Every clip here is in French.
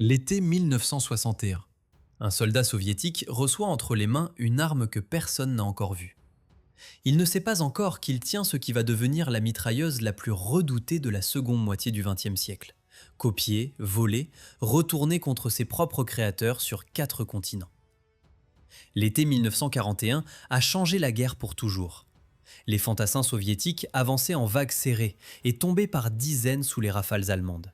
L'été 1961. Un soldat soviétique reçoit entre les mains une arme que personne n'a encore vue. Il ne sait pas encore qu'il tient ce qui va devenir la mitrailleuse la plus redoutée de la seconde moitié du XXe siècle. Copiée, volée, retournée contre ses propres créateurs sur 4 continents. L'été 1941 a changé la guerre pour toujours. Les fantassins soviétiques avançaient en vagues serrées et tombaient par dizaines sous les rafales allemandes.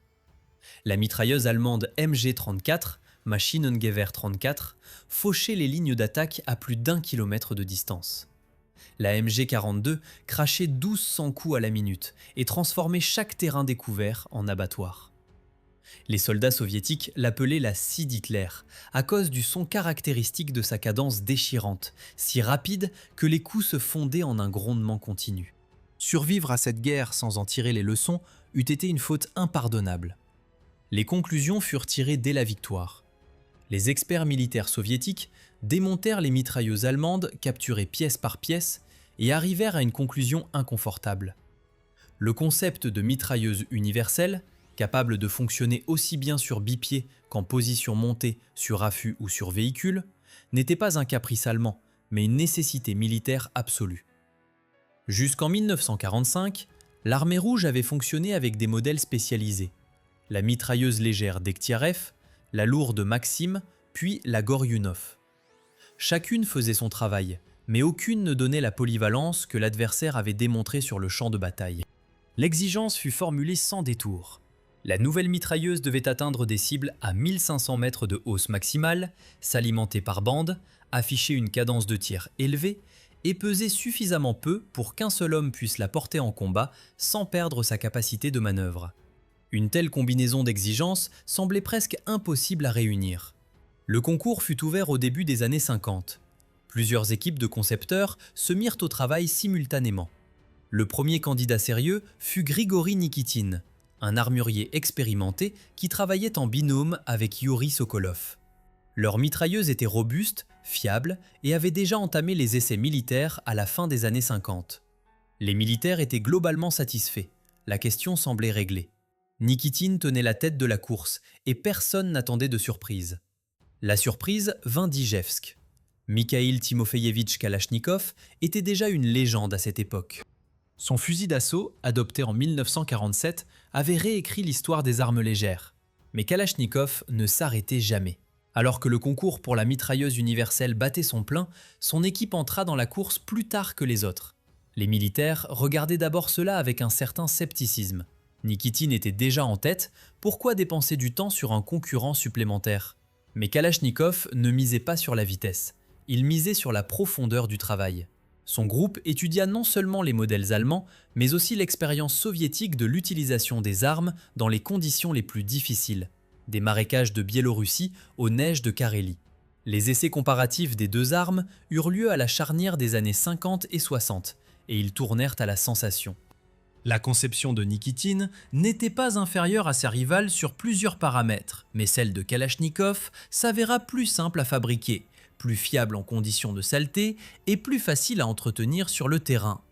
La mitrailleuse allemande MG-34, Maschinengewehr 34, fauchait les lignes d'attaque à plus d'1 kilomètre de distance. La MG-42 crachait 1200 coups à la minute et transformait chaque terrain découvert en abattoir. Les soldats soviétiques l'appelaient la scie d'Hitler, à cause du son caractéristique de sa cadence déchirante, si rapide que les coups se fondaient en un grondement continu. Survivre à cette guerre sans en tirer les leçons eût été une faute impardonnable. Les conclusions furent tirées dès la victoire. Les experts militaires soviétiques démontèrent les mitrailleuses allemandes capturées pièce par pièce et arrivèrent à une conclusion inconfortable. Le concept de mitrailleuse universelle, capable de fonctionner aussi bien sur bipied qu'en position montée, sur affût ou sur véhicule, n'était pas un caprice allemand, mais une nécessité militaire absolue. Jusqu'en 1945, l'armée rouge avait fonctionné avec des modèles spécialisés. La mitrailleuse légère Dekhtiarev, la lourde Maxim, puis la Goryunov. Chacune faisait son travail, mais aucune ne donnait la polyvalence que l'adversaire avait démontrée sur le champ de bataille. L'exigence fut formulée sans détour. La nouvelle mitrailleuse devait atteindre des cibles à 1500 mètres de hausse maximale, s'alimenter par bande, afficher une cadence de tir élevée et peser suffisamment peu pour qu'un seul homme puisse la porter en combat sans perdre sa capacité de manœuvre. Une telle combinaison d'exigences semblait presque impossible à réunir. Le concours fut ouvert au début des années 50. Plusieurs équipes de concepteurs se mirent au travail simultanément. Le premier candidat sérieux fut Grigori Nikitine, un armurier expérimenté qui travaillait en binôme avec Yuri Sokolov. Leur mitrailleuse était robuste, fiable et avait déjà entamé les essais militaires à la fin des années 50. Les militaires étaient globalement satisfaits. La question semblait réglée. Nikitine tenait la tête de la course et personne n'attendait de surprise. La surprise vint d'Ijevsk. Mikhail Timofeyevitch Kalachnikov était déjà une légende à cette époque. Son fusil d'assaut, adopté en 1947, avait réécrit l'histoire des armes légères. Mais Kalachnikov ne s'arrêtait jamais. Alors que le concours pour la mitrailleuse universelle battait son plein, son équipe entra dans la course plus tard que les autres. Les militaires regardaient d'abord cela avec un certain scepticisme. Nikitine était déjà en tête, pourquoi dépenser du temps sur un concurrent supplémentaire? Mais Kalachnikov ne misait pas sur la vitesse, il misait sur la profondeur du travail. Son groupe étudia non seulement les modèles allemands, mais aussi l'expérience soviétique de l'utilisation des armes dans les conditions les plus difficiles, des marécages de Biélorussie aux neiges de Carélie. Les essais comparatifs des deux armes eurent lieu à la charnière des années 50 et 60, et ils tournèrent à la sensation. La conception de Nikitine n'était pas inférieure à sa rivale sur plusieurs paramètres, mais celle de Kalachnikov s'avéra plus simple à fabriquer, plus fiable en conditions de saleté et plus facile à entretenir sur le terrain.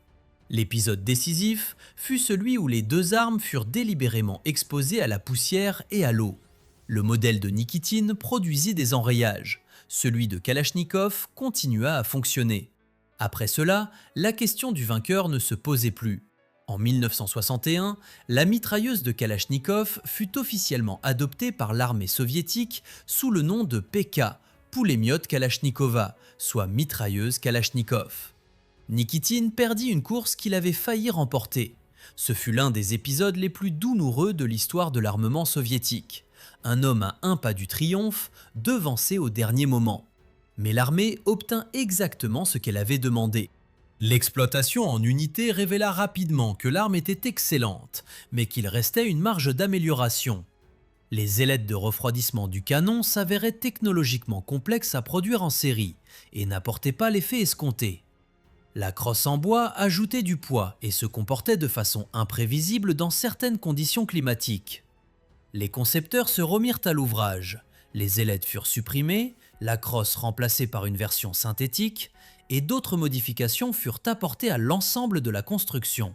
L'épisode décisif fut celui où les deux armes furent délibérément exposées à la poussière et à l'eau. Le modèle de Nikitine produisit des enrayages, celui de Kalachnikov continua à fonctionner. Après cela, la question du vainqueur ne se posait plus. En 1961, la mitrailleuse de Kalachnikov fut officiellement adoptée par l'armée soviétique sous le nom de PK, Poulemiot Kalachnikova, soit mitrailleuse Kalachnikov. Nikitine perdit une course qu'il avait failli remporter. Ce fut l'un des épisodes les plus douloureux de l'histoire de l'armement soviétique. Un homme à un pas du triomphe, devancé au dernier moment. Mais l'armée obtint exactement ce qu'elle avait demandé. L'exploitation en unité révéla rapidement que l'arme était excellente, mais qu'il restait une marge d'amélioration. Les ailettes de refroidissement du canon s'avéraient technologiquement complexes à produire en série et n'apportaient pas l'effet escompté. La crosse en bois ajoutait du poids et se comportait de façon imprévisible dans certaines conditions climatiques. Les concepteurs se remirent à l'ouvrage. Les ailettes furent supprimées, la crosse remplacée par une version synthétique, et d'autres modifications furent apportées à l'ensemble de la construction.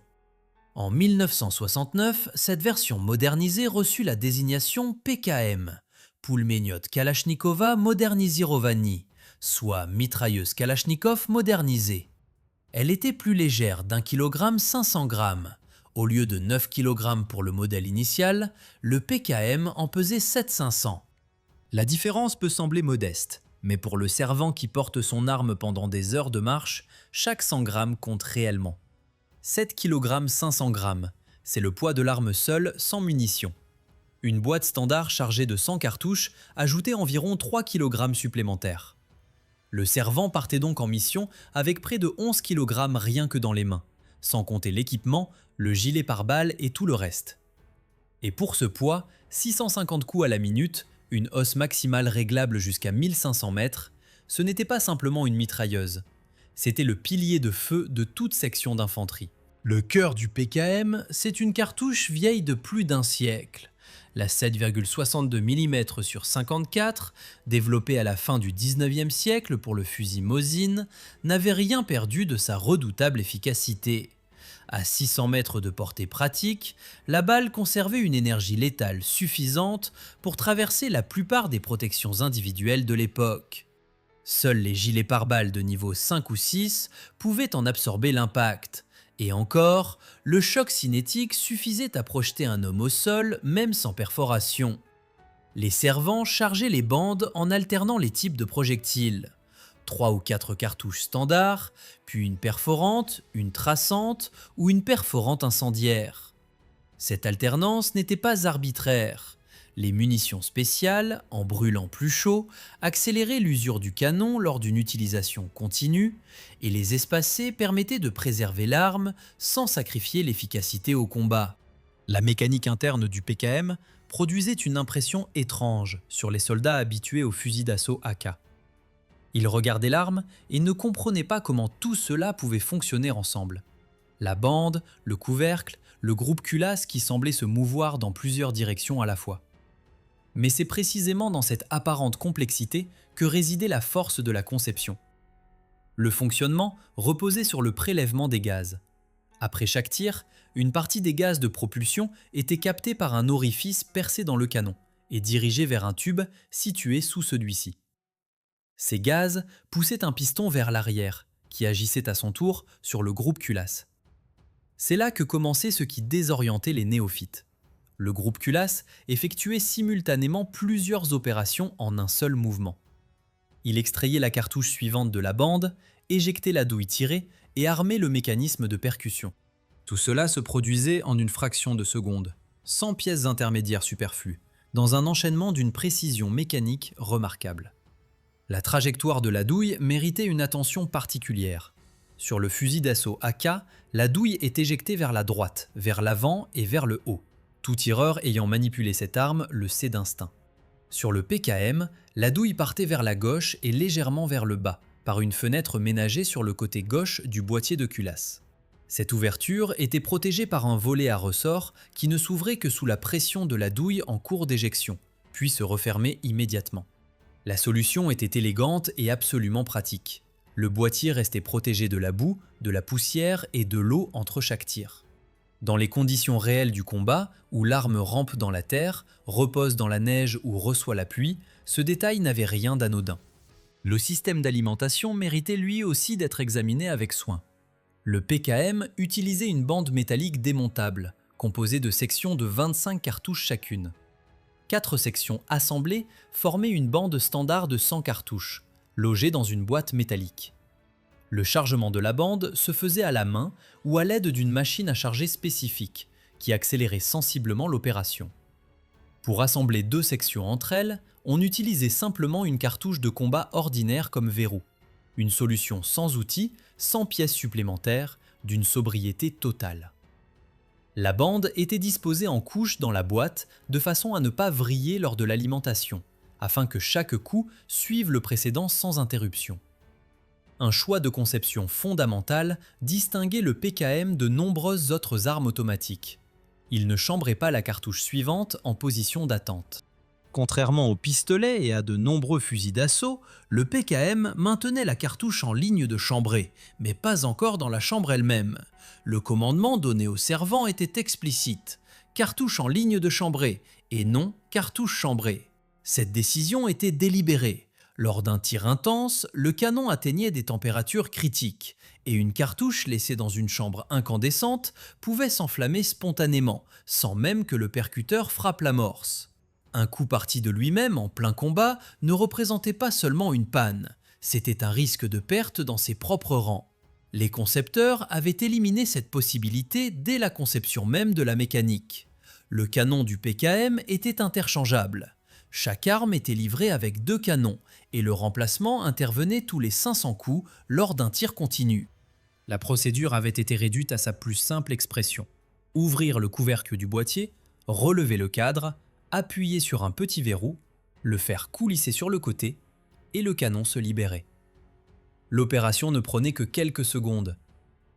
En 1969, cette version modernisée reçut la désignation PKM, Pulméniot Kalachnikova Modernizirovani, soit mitrailleuse Kalachnikov modernisée. Elle était plus légère d'1 kg 500 g. Au lieu de 9 kg pour le modèle initial, le PKM en pesait 7500. La différence peut sembler modeste, mais pour le servant qui porte son arme pendant des heures de marche, chaque 100 g compte réellement. 7 kg 500 g, c'est le poids de l'arme seule sans munitions. Une boîte standard chargée de 100 cartouches ajoutait environ 3 kg supplémentaires. Le servant partait donc en mission avec près de 11 kg rien que dans les mains, sans compter l'équipement, le gilet pare-balles et tout le reste. Et pour ce poids, 650 coups à la minute, une hausse maximale réglable jusqu'à 1500 mètres, ce n'était pas simplement une mitrailleuse, c'était le pilier de feu de toute section d'infanterie. Le cœur du PKM, c'est une cartouche vieille de plus d'un siècle. La 7,62 mm sur 54, développée à la fin du 19e siècle pour le fusil Mosin, n'avait rien perdu de sa redoutable efficacité. À 600 mètres de portée pratique, la balle conservait une énergie létale suffisante pour traverser la plupart des protections individuelles de l'époque. Seuls les gilets pare-balles de niveau 5 ou 6 pouvaient en absorber l'impact. Et encore, le choc cinétique suffisait à projeter un homme au sol, même sans perforation. Les servants chargeaient les bandes en alternant les types de projectiles. 3 ou 4 cartouches standards, puis une perforante, une traçante ou une perforante incendiaire. Cette alternance n'était pas arbitraire. Les munitions spéciales, en brûlant plus chaud, accéléraient l'usure du canon lors d'une utilisation continue, et les espacer permettaient de préserver l'arme sans sacrifier l'efficacité au combat. La mécanique interne du PKM produisait une impression étrange sur les soldats habitués aux fusils d'assaut AK. Ils regardaient l'arme et ne comprenaient pas comment tout cela pouvait fonctionner ensemble. La bande, le couvercle, le groupe culasse qui semblait se mouvoir dans plusieurs directions à la fois. Mais c'est précisément dans cette apparente complexité que résidait la force de la conception. Le fonctionnement reposait sur le prélèvement des gaz. Après chaque tir, une partie des gaz de propulsion était captée par un orifice percé dans le canon et dirigée vers un tube situé sous celui-ci. Ces gaz poussaient un piston vers l'arrière, qui agissait à son tour sur le groupe culasse. C'est là que commençait ce qui désorientait les néophytes. Le groupe culasse effectuait simultanément plusieurs opérations en un seul mouvement. Il extrayait la cartouche suivante de la bande, éjectait la douille tirée et armait le mécanisme de percussion. Tout cela se produisait en une fraction de seconde, sans pièces intermédiaires superflues, dans un enchaînement d'une précision mécanique remarquable. La trajectoire de la douille méritait une attention particulière. Sur le fusil d'assaut AK, la douille est éjectée vers la droite, vers l'avant et vers le haut. Tout tireur ayant manipulé cette arme le sait d'instinct. Sur le PKM, la douille partait vers la gauche et légèrement vers le bas, par une fenêtre ménagée sur le côté gauche du boîtier de culasse. Cette ouverture était protégée par un volet à ressort qui ne s'ouvrait que sous la pression de la douille en cours d'éjection, puis se refermait immédiatement. La solution était élégante et absolument pratique. Le boîtier restait protégé de la boue, de la poussière et de l'eau entre chaque tir. Dans les conditions réelles du combat, où l'arme rampe dans la terre, repose dans la neige ou reçoit la pluie, ce détail n'avait rien d'anodin. Le système d'alimentation méritait lui aussi d'être examiné avec soin. Le PKM utilisait une bande métallique démontable, composée de sections de 25 cartouches chacune. 4 sections assemblées formaient une bande standard de 100 cartouches, logée dans une boîte métallique. Le chargement de la bande se faisait à la main ou à l'aide d'une machine à charger spécifique, qui accélérait sensiblement l'opération. Pour assembler 2 sections entre elles, on utilisait simplement une cartouche de combat ordinaire comme verrou, une solution sans outils, sans pièces supplémentaires, d'une sobriété totale. La bande était disposée en couches dans la boîte de façon à ne pas vriller lors de l'alimentation, afin que chaque coup suive le précédent sans interruption. Un choix de conception fondamental distinguait le PKM de nombreuses autres armes automatiques. Il ne chambrait pas la cartouche suivante en position d'attente. Contrairement au pistolet et à de nombreux fusils d'assaut, le PKM maintenait la cartouche en ligne de chambrée, mais pas encore dans la chambre elle-même. Le commandement donné au servant était explicite : cartouche en ligne de chambrée, et non cartouche chambrée. Cette décision était délibérée. Lors d'un tir intense, le canon atteignait des températures critiques et une cartouche laissée dans une chambre incandescente pouvait s'enflammer spontanément, sans même que le percuteur frappe l'amorce. Un coup parti de lui-même en plein combat ne représentait pas seulement une panne, c'était un risque de perte dans ses propres rangs. Les concepteurs avaient éliminé cette possibilité dès la conception même de la mécanique. Le canon du PKM était interchangeable. Chaque arme était livrée avec 2 canons et le remplacement intervenait tous les 500 coups lors d'un tir continu. La procédure avait été réduite à sa plus simple expression. Ouvrir le couvercle du boîtier, relever le cadre, appuyer sur un petit verrou, le faire coulisser sur le côté et le canon se libérait. L'opération ne prenait que quelques secondes.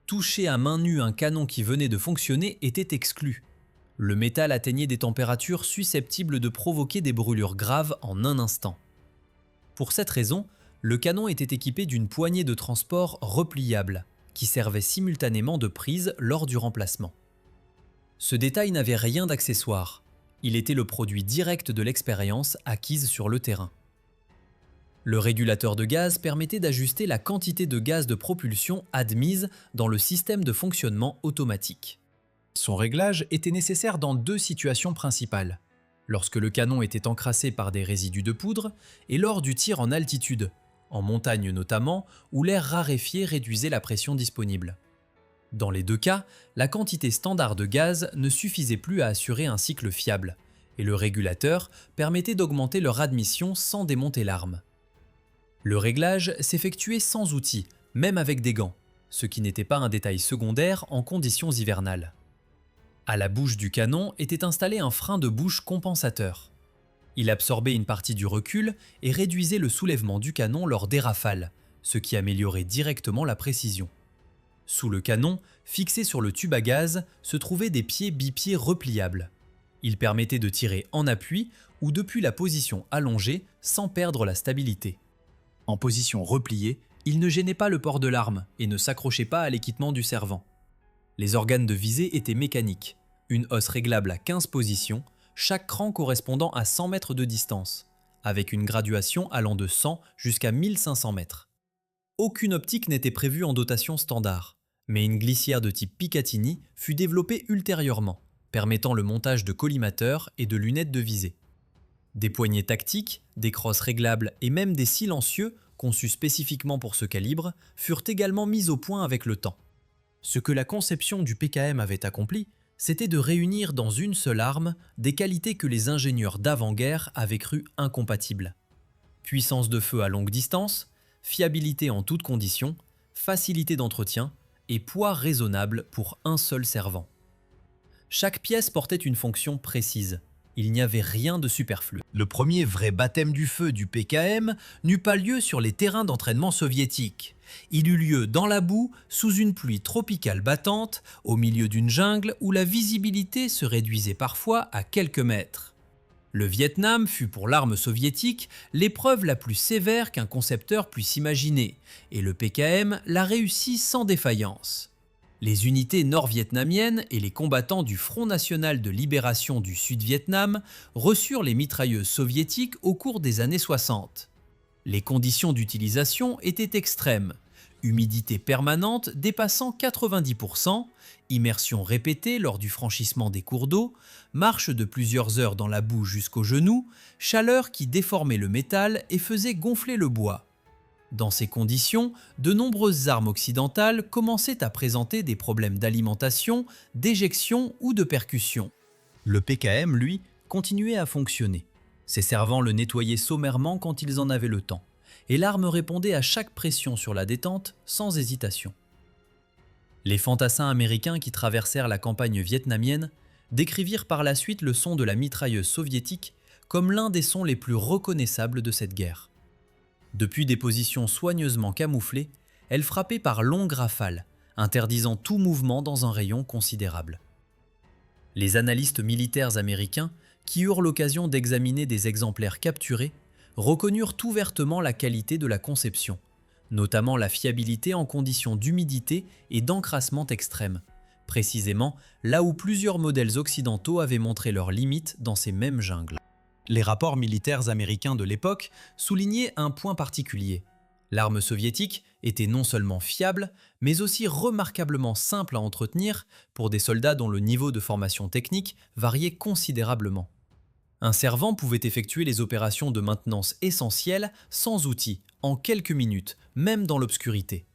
Toucher à main nue un canon qui venait de fonctionner était exclu. Le métal atteignait des températures susceptibles de provoquer des brûlures graves en un instant. Pour cette raison, le canon était équipé d'une poignée de transport repliable, qui servait simultanément de prise lors du remplacement. Ce détail n'avait rien d'accessoire. Il était le produit direct de l'expérience acquise sur le terrain. Le régulateur de gaz permettait d'ajuster la quantité de gaz de propulsion admise dans le système de fonctionnement automatique. Son réglage était nécessaire dans 2 situations principales. Lorsque le canon était encrassé par des résidus de poudre et lors du tir en altitude, en montagne notamment, où l'air raréfié réduisait la pression disponible. Dans les 2 cas, la quantité standard de gaz ne suffisait plus à assurer un cycle fiable, et le régulateur permettait d'augmenter leur admission sans démonter l'arme. Le réglage s'effectuait sans outil, même avec des gants, ce qui n'était pas un détail secondaire en conditions hivernales. À la bouche du canon était installé un frein de bouche compensateur. Il absorbait une partie du recul et réduisait le soulèvement du canon lors des rafales, ce qui améliorait directement la précision. Sous le canon, fixé sur le tube à gaz, se trouvaient des pieds bipieds repliables. Ils permettaient de tirer en appui ou depuis la position allongée sans perdre la stabilité. En position repliée, ils ne gênaient pas le port de l'arme et ne s'accrochaient pas à l'équipement du servant. Les organes de visée étaient mécaniques, une hausse réglable à 15 positions, chaque cran correspondant à 100 mètres de distance, avec une graduation allant de 100 jusqu'à 1500 mètres. Aucune optique n'était prévue en dotation standard, mais une glissière de type Picatinny fut développée ultérieurement, permettant le montage de collimateurs et de lunettes de visée. Des poignées tactiques, des crosses réglables et même des silencieux, conçus spécifiquement pour ce calibre, furent également mis au point avec le temps. Ce que la conception du PKM avait accompli, c'était de réunir dans une seule arme des qualités que les ingénieurs d'avant-guerre avaient crues incompatibles. Puissance de feu à longue distance, fiabilité en toutes conditions, facilité d'entretien et poids raisonnable pour un seul servant. Chaque pièce portait une fonction précise. Il n'y avait rien de superflu. Le premier vrai baptême du feu du PKM n'eut pas lieu sur les terrains d'entraînement soviétiques. Il eut lieu dans la boue, sous une pluie tropicale battante, au milieu d'une jungle où la visibilité se réduisait parfois à quelques mètres. Le Vietnam fut pour l'arme soviétique l'épreuve la plus sévère qu'un concepteur puisse imaginer, et le PKM l'a réussi sans défaillance. Les unités nord-vietnamiennes et les combattants du Front national de libération du Sud-Vietnam reçurent les mitrailleuses soviétiques au cours des années 60. Les conditions d'utilisation étaient extrêmes. Humidité permanente dépassant 90%, immersion répétée lors du franchissement des cours d'eau, marche de plusieurs heures dans la boue jusqu'aux genoux, chaleur qui déformait le métal et faisait gonfler le bois. Dans ces conditions, de nombreuses armes occidentales commençaient à présenter des problèmes d'alimentation, d'éjection ou de percussion. Le PKM, lui, continuait à fonctionner. Ses servants le nettoyaient sommairement quand ils en avaient le temps, et l'arme répondait à chaque pression sur la détente sans hésitation. Les fantassins américains qui traversèrent la campagne vietnamienne décrivirent par la suite le son de la mitrailleuse soviétique comme l'un des sons les plus reconnaissables de cette guerre. Depuis des positions soigneusement camouflées, elle frappait par longues rafales, interdisant tout mouvement dans un rayon considérable. Les analystes militaires américains, qui eurent l'occasion d'examiner des exemplaires capturés, reconnurent ouvertement la qualité de la conception, notamment la fiabilité en conditions d'humidité et d'encrassement extrême, précisément là où plusieurs modèles occidentaux avaient montré leurs limites dans ces mêmes jungles. Les rapports militaires américains de l'époque soulignaient un point particulier. L'arme soviétique était non seulement fiable, mais aussi remarquablement simple à entretenir pour des soldats dont le niveau de formation technique variait considérablement. Un servant pouvait effectuer les opérations de maintenance essentielles sans outils, en quelques minutes, même dans l'obscurité.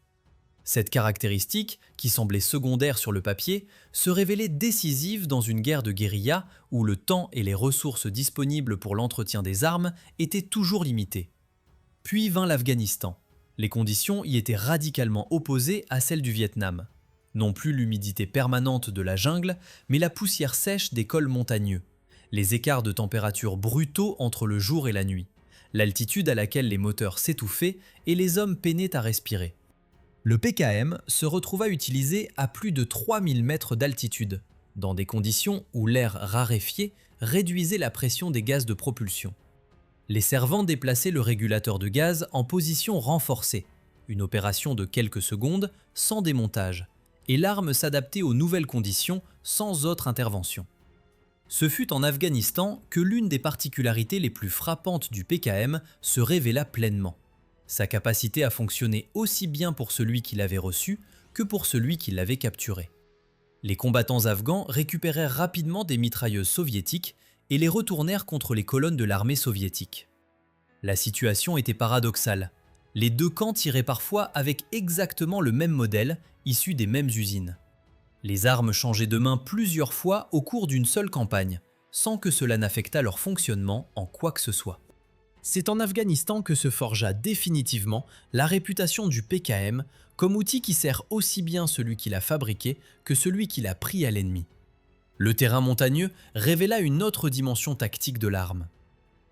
Cette caractéristique, qui semblait secondaire sur le papier, se révélait décisive dans une guerre de guérilla où le temps et les ressources disponibles pour l'entretien des armes étaient toujours limités. Puis vint l'Afghanistan. Les conditions y étaient radicalement opposées à celles du Vietnam. Non plus l'humidité permanente de la jungle, mais la poussière sèche des cols montagneux. Les écarts de température brutaux entre le jour et la nuit. L'altitude à laquelle les moteurs s'étouffaient et les hommes peinaient à respirer. Le PKM se retrouva utilisé à plus de 3000 mètres d'altitude, dans des conditions où l'air raréfié réduisait la pression des gaz de propulsion. Les servants déplaçaient le régulateur de gaz en position renforcée, une opération de quelques secondes sans démontage, et l'arme s'adaptait aux nouvelles conditions sans autre intervention. Ce fut en Afghanistan que l'une des particularités les plus frappantes du PKM se révéla pleinement. Sa capacité à fonctionner aussi bien pour celui qui l'avait reçu que pour celui qui l'avait capturé. Les combattants afghans récupérèrent rapidement des mitrailleuses soviétiques et les retournèrent contre les colonnes de l'armée soviétique. La situation était paradoxale. Les deux camps tiraient parfois avec exactement le même modèle, issu des mêmes usines. Les armes changeaient de main plusieurs fois au cours d'une seule campagne, sans que cela n'affectât leur fonctionnement en quoi que ce soit. C'est en Afghanistan que se forgea définitivement la réputation du PKM comme outil qui sert aussi bien celui qui l'a fabriqué que celui qui l'a pris à l'ennemi. Le terrain montagneux révéla une autre dimension tactique de l'arme.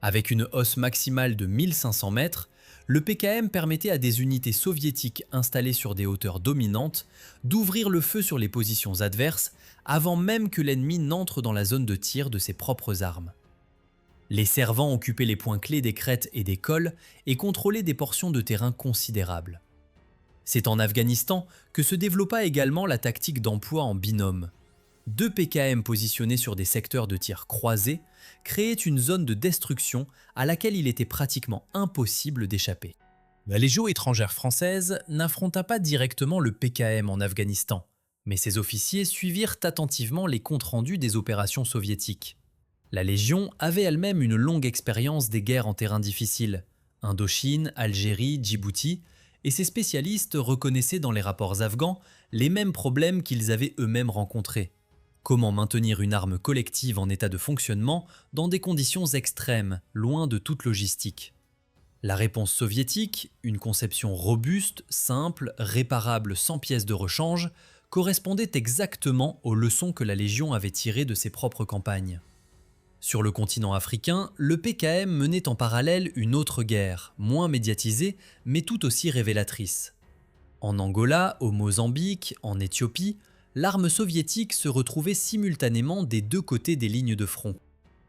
Avec une hausse maximale de 1500 mètres, le PKM permettait à des unités soviétiques installées sur des hauteurs dominantes d'ouvrir le feu sur les positions adverses avant même que l'ennemi n'entre dans la zone de tir de ses propres armes. Les servants occupaient les points clés des crêtes et des cols et contrôlaient des portions de terrain considérables. C'est en Afghanistan que se développa également la tactique d'emploi en binôme. Deux PKM positionnés sur des secteurs de tir croisés créaient une zone de destruction à laquelle il était pratiquement impossible d'échapper. La Légion étrangère française n'affronta pas directement le PKM en Afghanistan, mais ses officiers suivirent attentivement les comptes rendus des opérations soviétiques. La Légion avait elle-même une longue expérience des guerres en terrain difficile, Indochine, Algérie, Djibouti, et ses spécialistes reconnaissaient dans les rapports afghans les mêmes problèmes qu'ils avaient eux-mêmes rencontrés. Comment maintenir une arme collective en état de fonctionnement dans des conditions extrêmes, loin de toute logistique? La réponse soviétique, une conception robuste, simple, réparable sans pièces de rechange, correspondait exactement aux leçons que la Légion avait tirées de ses propres campagnes. Sur le continent africain, le PKM menait en parallèle une autre guerre, moins médiatisée, mais tout aussi révélatrice. En Angola, au Mozambique, en Éthiopie, l'arme soviétique se retrouvait simultanément des deux côtés des lignes de front.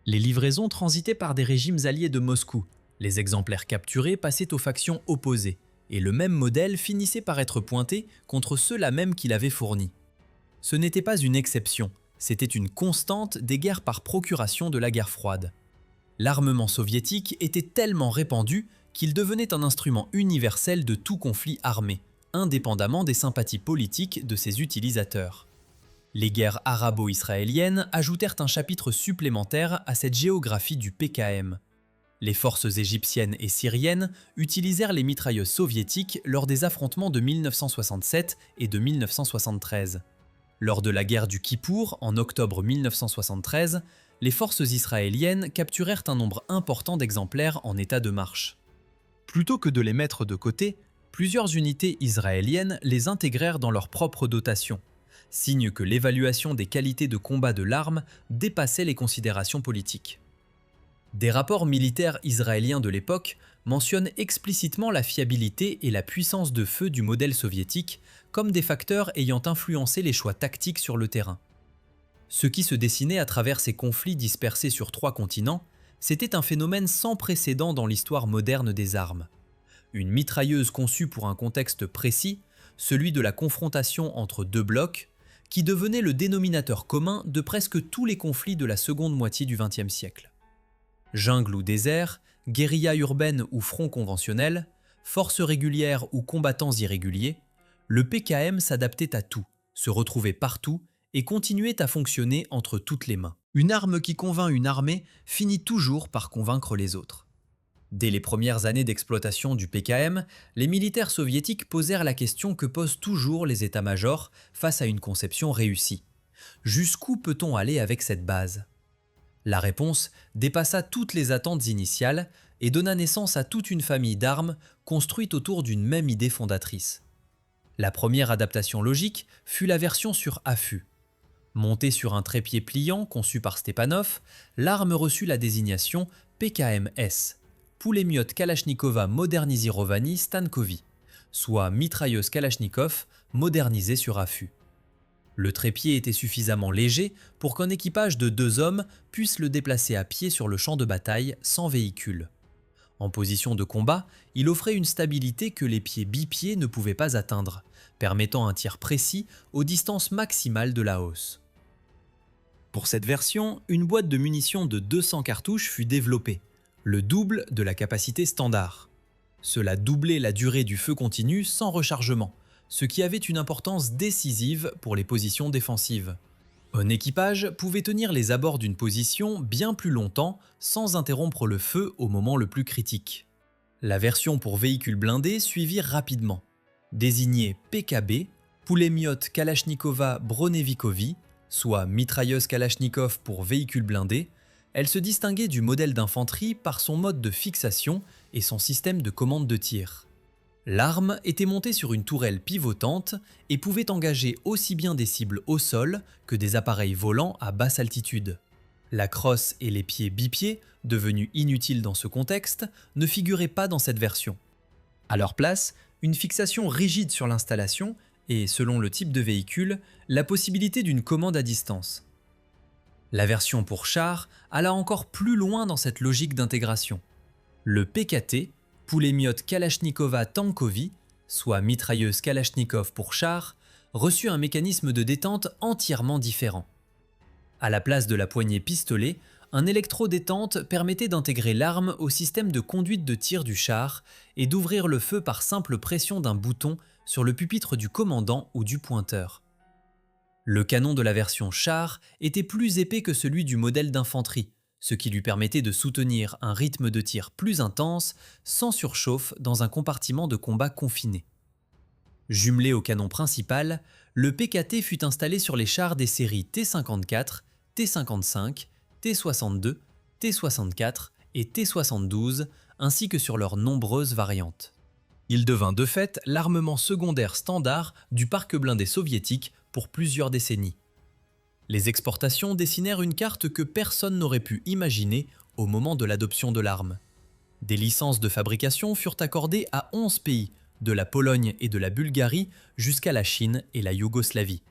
Les livraisons transitaient par des régimes alliés de Moscou, les exemplaires capturés passaient aux factions opposées, et le même modèle finissait par être pointé contre ceux-là même qui l'avaient fourni. Ce n'était pas une exception. C'était une constante des guerres par procuration de la guerre froide. L'armement soviétique était tellement répandu qu'il devenait un instrument universel de tout conflit armé, indépendamment des sympathies politiques de ses utilisateurs. Les guerres arabo-israéliennes ajoutèrent un chapitre supplémentaire à cette géographie du PKM. Les forces égyptiennes et syriennes utilisèrent les mitrailleuses soviétiques lors des affrontements de 1967 et de 1973. Lors de la guerre du Kippour, en octobre 1973, les forces israéliennes capturèrent un nombre important d'exemplaires en état de marche. Plutôt que de les mettre de côté, plusieurs unités israéliennes les intégrèrent dans leur propre dotation, signe que l'évaluation des qualités de combat de l'arme dépassait les considérations politiques. Des rapports militaires israéliens de l'époque mentionnent explicitement la fiabilité et la puissance de feu du modèle soviétique comme des facteurs ayant influencé les choix tactiques sur le terrain. Ce qui se dessinait à travers ces conflits dispersés sur 3 continents, c'était un phénomène sans précédent dans l'histoire moderne des armes. Une mitrailleuse conçue pour un contexte précis, celui de la confrontation entre 2 blocs, qui devenait le dénominateur commun de presque tous les conflits de la seconde moitié du XXe siècle. Jungle ou désert, guérilla urbaine ou front conventionnel, forces régulières ou combattants irréguliers, le PKM s'adaptait à tout, se retrouvait partout et continuait à fonctionner entre toutes les mains. Une arme qui convainc une armée finit toujours par convaincre les autres. Dès les premières années d'exploitation du PKM, les militaires soviétiques posèrent la question que posent toujours les états-majors face à une conception réussie. Jusqu'où peut-on aller avec cette base ? La réponse dépassa toutes les attentes initiales et donna naissance à toute une famille d'armes construite autour d'une même idée fondatrice. La première adaptation logique fut la version sur affût. Montée sur un trépied pliant conçu par Stepanov, l'arme reçut la désignation PKM-S, Poulemyot Kalachnikova Modernizirovanny Stankovy, soit mitrailleuse Kalachnikov modernisée sur affût. Le trépied était suffisamment léger pour qu'un équipage de 2 hommes puisse le déplacer à pied sur le champ de bataille sans véhicule. En position de combat, il offrait une stabilité que les pieds bipieds ne pouvaient pas atteindre, permettant un tir précis aux distances maximales de la hausse. Pour cette version, une boîte de munitions de 200 cartouches fut développée, le double de la capacité standard. Cela doublait la durée du feu continu sans rechargement, ce qui avait une importance décisive pour les positions défensives. Un équipage pouvait tenir les abords d'une position bien plus longtemps sans interrompre le feu au moment le plus critique. La version pour véhicules blindés suivit rapidement. Désignée PKB, Poulemyot Kalachnikova Bronevikovi, soit mitrailleuse Kalachnikov pour véhicules blindés, elle se distinguait du modèle d'infanterie par son mode de fixation et son système de commande de tir. L'arme était montée sur une tourelle pivotante et pouvait engager aussi bien des cibles au sol que des appareils volants à basse altitude. La crosse et les pieds bipieds, devenus inutiles dans ce contexte, ne figuraient pas dans cette version. À leur place, une fixation rigide sur l'installation et, selon le type de véhicule, la possibilité d'une commande à distance. La version pour char alla encore plus loin dans cette logique d'intégration. Le PKT, Poulemyot Kalachnikova Tankovy, soit mitrailleuse Kalachnikov pour char, reçut un mécanisme de détente entièrement différent. À la place de la poignée pistolet, un électro-détente permettait d'intégrer l'arme au système de conduite de tir du char et d'ouvrir le feu par simple pression d'un bouton sur le pupitre du commandant ou du pointeur. Le canon de la version char était plus épais que celui du modèle d'infanterie, ce qui lui permettait de soutenir un rythme de tir plus intense, sans surchauffe dans un compartiment de combat confiné. Jumelé au canon principal, le PKT fut installé sur les chars des séries T-54, T-55, T-62, T-64 et T-72, ainsi que sur leurs nombreuses variantes. Il devint de fait l'armement secondaire standard du parc blindé soviétique pour plusieurs décennies. Les exportations dessinèrent une carte que personne n'aurait pu imaginer au moment de l'adoption de l'arme. Des licences de fabrication furent accordées à 11 pays, de la Pologne et de la Bulgarie jusqu'à la Chine et la Yougoslavie.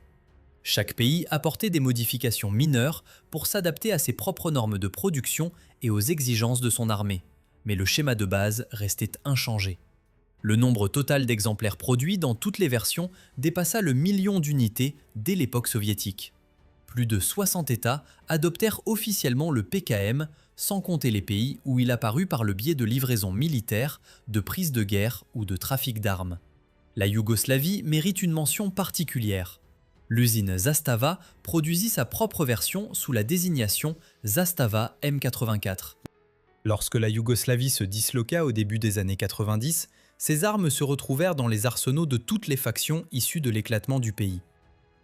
Chaque pays apportait des modifications mineures pour s'adapter à ses propres normes de production et aux exigences de son armée, mais le schéma de base restait inchangé. Le nombre total d'exemplaires produits dans toutes les versions dépassa le million d'unités dès l'époque soviétique. Plus de 60 États adoptèrent officiellement le PKM, sans compter les pays où il apparut par le biais de livraisons militaires, de prises de guerre ou de trafic d'armes. La Yougoslavie mérite une mention particulière. L'usine Zastava produisit sa propre version sous la désignation Zastava M84. Lorsque la Yougoslavie se disloqua au début des années 90, ces armes se retrouvèrent dans les arsenaux de toutes les factions issues de l'éclatement du pays.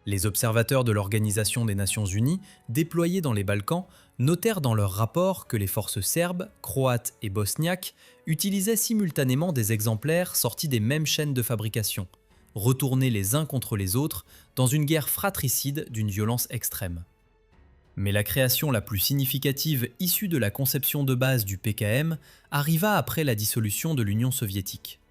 Les observateurs de l'Organisation des Nations Unies, déployés dans les Balkans, notèrent dans leur rapport que les forces serbes, croates et bosniaques utilisaient simultanément des exemplaires sortis des mêmes chaînes de fabrication, retournés les uns contre les autres dans une guerre fratricide d'une violence extrême. Mais la création la plus significative issue de la conception de base du PKM arriva après la dissolution de l'Union soviétique.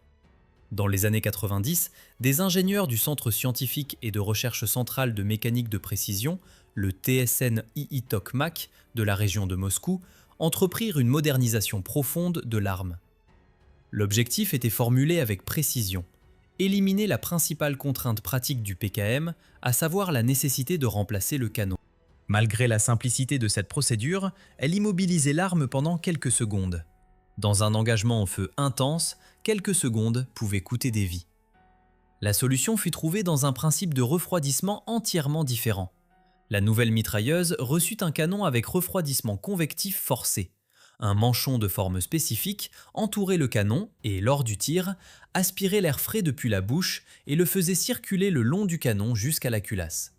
Dans les années 90, des ingénieurs du Centre scientifique et de recherche centrale de mécanique de précision, le TSN II-Tokmak de la région de Moscou, entreprirent une modernisation profonde de l'arme. L'objectif était formulé avec précision: éliminer la principale contrainte pratique du PKM, à savoir la nécessité de remplacer le canon. Malgré la simplicité de cette procédure, elle immobilisait l'arme pendant quelques secondes. Dans un engagement au feu intense, quelques secondes pouvaient coûter des vies. La solution fut trouvée dans un principe de refroidissement entièrement différent. La nouvelle mitrailleuse reçut un canon avec refroidissement convectif forcé. Un manchon de forme spécifique entourait le canon et, lors du tir, aspirait l'air frais depuis la bouche et le faisait circuler le long du canon jusqu'à la culasse.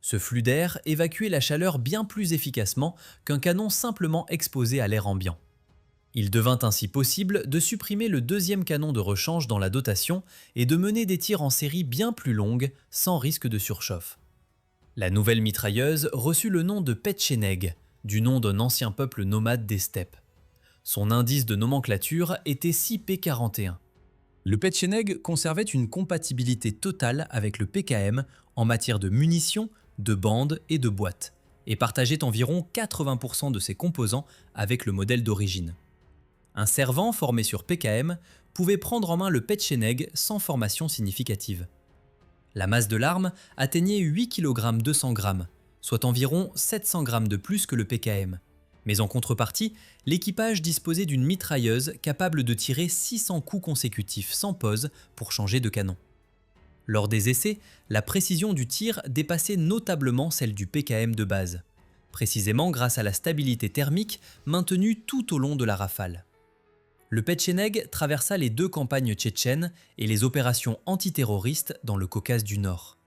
Ce flux d'air évacuait la chaleur bien plus efficacement qu'un canon simplement exposé à l'air ambiant. Il devint ainsi possible de supprimer le deuxième canon de rechange dans la dotation et de mener des tirs en série bien plus longues sans risque de surchauffe. La nouvelle mitrailleuse reçut le nom de Petcheneg, du nom d'un ancien peuple nomade des steppes. Son indice de nomenclature était 6P41. Le Petcheneg conservait une compatibilité totale avec le PKM en matière de munitions, de bandes et de boîtes, et partageait environ 80% de ses composants avec le modèle d'origine. Un servant formé sur PKM pouvait prendre en main le Petcheneg sans formation significative. La masse de l'arme atteignait 8 kg 200 g, soit environ 700 g de plus que le PKM. Mais en contrepartie, l'équipage disposait d'une mitrailleuse capable de tirer 600 coups consécutifs sans pause pour changer de canon. Lors des essais, la précision du tir dépassait notablement celle du PKM de base, précisément grâce à la stabilité thermique maintenue tout au long de la rafale. Le Petcheneg traversa les deux campagnes tchétchènes et les opérations antiterroristes dans le Caucase du Nord.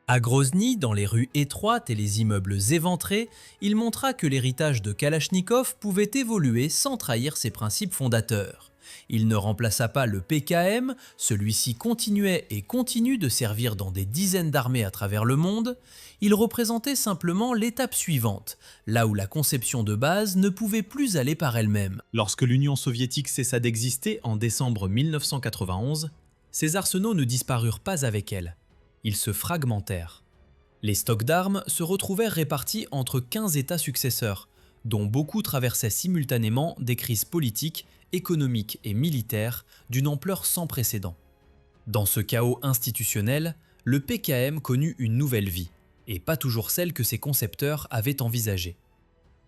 À Grozny, dans les rues étroites et les immeubles éventrés, il montra que l'héritage de Kalachnikov pouvait évoluer sans trahir ses principes fondateurs. Il ne remplaça pas le PKM, celui-ci continuait et continue de servir dans des dizaines d'armées à travers le monde. Il représentait simplement l'étape suivante, là où la conception de base ne pouvait plus aller par elle-même. Lorsque l'Union soviétique cessa d'exister en décembre 1991, ses arsenaux ne disparurent pas avec elle. Ils se fragmentèrent. Les stocks d'armes se retrouvèrent répartis entre 15 États successeurs, dont beaucoup traversaient simultanément des crises politiques, économiques et militaires d'une ampleur sans précédent. Dans ce chaos institutionnel, le PKM connut une nouvelle vie, et pas toujours celle que ses concepteurs avaient envisagée.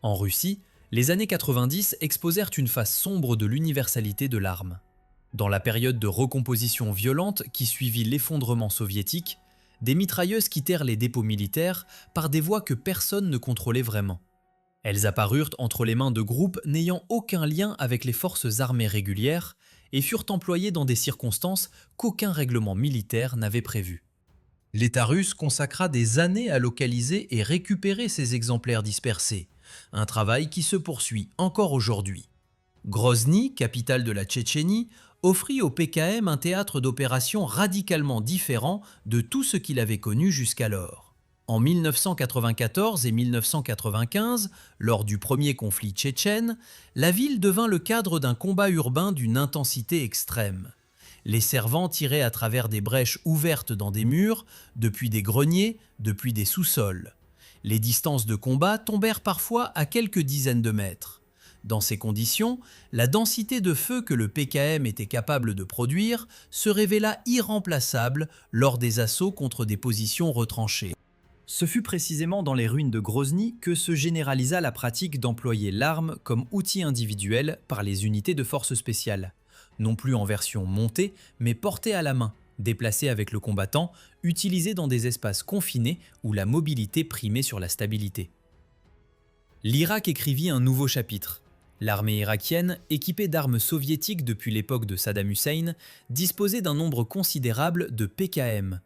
En Russie, les années 90 exposèrent une face sombre de l'universalité de l'arme. Dans la période de recomposition violente qui suivit l'effondrement soviétique, des mitrailleuses quittèrent les dépôts militaires par des voies que personne ne contrôlait vraiment. Elles apparurent entre les mains de groupes n'ayant aucun lien avec les forces armées régulières et furent employées dans des circonstances qu'aucun règlement militaire n'avait prévues. L'État russe consacra des années à localiser et récupérer ces exemplaires dispersés, un travail qui se poursuit encore aujourd'hui. Grozny, capitale de la Tchétchénie, offrit au PKM un théâtre d'opérations radicalement différent de tout ce qu'il avait connu jusqu'alors. En 1994 et 1995, lors du premier conflit tchétchène, la ville devint le cadre d'un combat urbain d'une intensité extrême. Les servants tiraient à travers des brèches ouvertes dans des murs, depuis des greniers, depuis des sous-sols. Les distances de combat tombèrent parfois à quelques dizaines de mètres. Dans ces conditions, la densité de feu que le PKM était capable de produire se révéla irremplaçable lors des assauts contre des positions retranchées. Ce fut précisément dans les ruines de Grozny que se généralisa la pratique d'employer l'arme comme outil individuel par les unités de forces spéciales, non plus en version montée, mais portée à la main, déplacée avec le combattant, utilisée dans des espaces confinés où la mobilité primait sur la stabilité. L'Irak écrivit un nouveau chapitre. L'armée irakienne, équipée d'armes soviétiques depuis l'époque de Saddam Hussein, disposait d'un nombre considérable de PKM.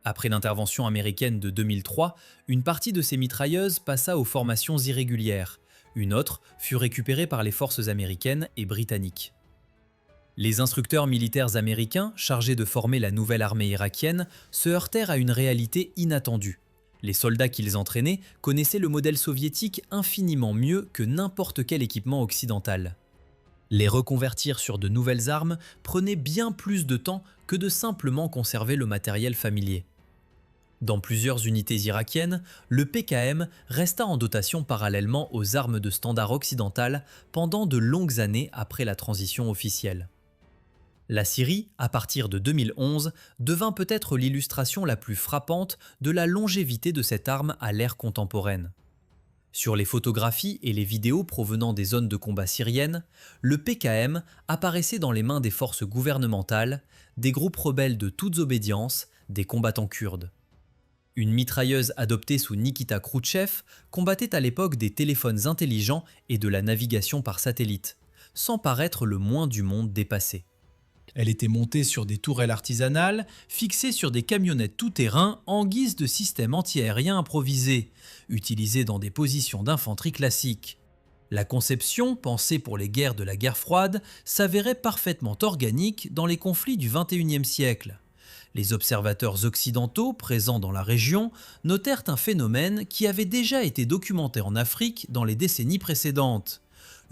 Après l'intervention américaine de 2003, une partie de ces mitrailleuses passa aux formations irrégulières. Une autre fut récupérée par les forces américaines et britanniques. Les instructeurs militaires américains, chargés de former la nouvelle armée irakienne, se heurtèrent à une réalité inattendue. Les soldats qu'ils entraînaient connaissaient le modèle soviétique infiniment mieux que n'importe quel équipement occidental. Les reconvertir sur de nouvelles armes prenait bien plus de temps que de simplement conserver le matériel familier. Dans plusieurs unités irakiennes, le PKM resta en dotation parallèlement aux armes de standard occidentales pendant de longues années après la transition officielle. La Syrie, à partir de 2011, devint peut-être l'illustration la plus frappante de la longévité de cette arme à l'ère contemporaine. Sur les photographies et les vidéos provenant des zones de combat syriennes, le PKM apparaissait dans les mains des forces gouvernementales, des groupes rebelles de toutes obédiences, des combattants kurdes. Une mitrailleuse adoptée sous Nikita Khrouchtchev combattait à l'époque des téléphones intelligents et de la navigation par satellite, sans paraître le moins du monde dépassé. Elle était montée sur des tourelles artisanales, fixées sur des camionnettes tout-terrain en guise de système antiaérien improvisé, utilisé dans des positions d'infanterie classiques. La conception, pensée pour les guerres de la guerre froide, s'avérait parfaitement organique dans les conflits du XXIe siècle. Les observateurs occidentaux présents dans la région notèrent un phénomène qui avait déjà été documenté en Afrique dans les décennies précédentes.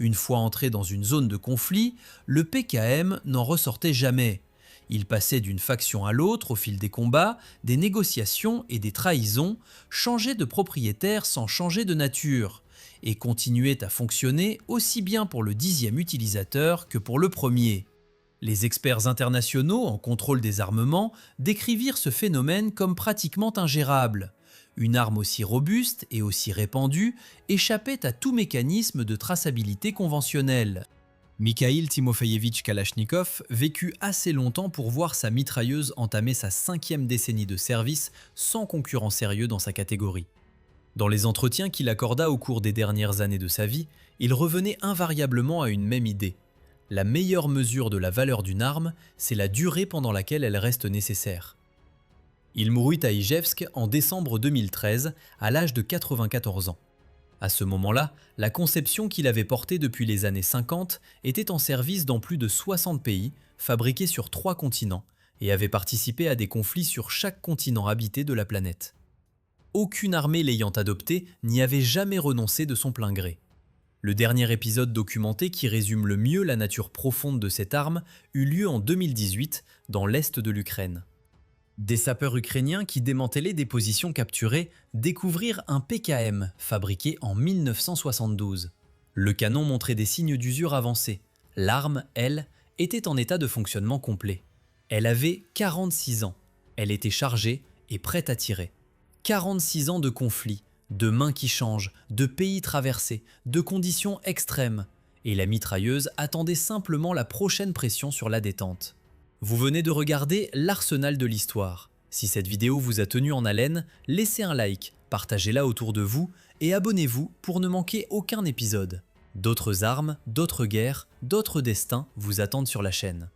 Une fois entré dans une zone de conflit, le PKM n'en ressortait jamais. Il passait d'une faction à l'autre au fil des combats, des négociations et des trahisons, changeait de propriétaire sans changer de nature, et continuait à fonctionner aussi bien pour le 10e utilisateur que pour le premier. Les experts internationaux en contrôle des armements décrivirent ce phénomène comme pratiquement ingérable. Une arme aussi robuste et aussi répandue échappait à tout mécanisme de traçabilité conventionnel. Mikhail Timofeyevitch Kalachnikov vécut assez longtemps pour voir sa mitrailleuse entamer sa 5e décennie de service sans concurrent sérieux dans sa catégorie. Dans les entretiens qu'il accorda au cours des dernières années de sa vie, il revenait invariablement à une même idée. La meilleure mesure de la valeur d'une arme, c'est la durée pendant laquelle elle reste nécessaire. Il mourut à Ijevsk en décembre 2013, à l'âge de 94 ans. À ce moment-là, la conception qu'il avait portée depuis les années 50 était en service dans plus de 60 pays, fabriquée sur 3 continents, et avait participé à des conflits sur chaque continent habité de la planète. Aucune armée l'ayant adoptée n'y avait jamais renoncé de son plein gré. Le dernier épisode documenté qui résume le mieux la nature profonde de cette arme eut lieu en 2018 dans l'est de l'Ukraine. Des sapeurs ukrainiens qui démantelaient des positions capturées découvrirent un PKM fabriqué en 1972. Le canon montrait des signes d'usure avancée. L'arme, elle, était en état de fonctionnement complet. Elle avait 46 ans. Elle était chargée et prête à tirer. 46 ans de conflit, de mains qui changent, de pays traversés, de conditions extrêmes. Et la mitrailleuse attendait simplement la prochaine pression sur la détente. Vous venez de regarder l'Arsenal de l'Histoire. Si cette vidéo vous a tenu en haleine, laissez un like, partagez-la autour de vous et abonnez-vous pour ne manquer aucun épisode. D'autres armes, d'autres guerres, d'autres destins vous attendent sur la chaîne.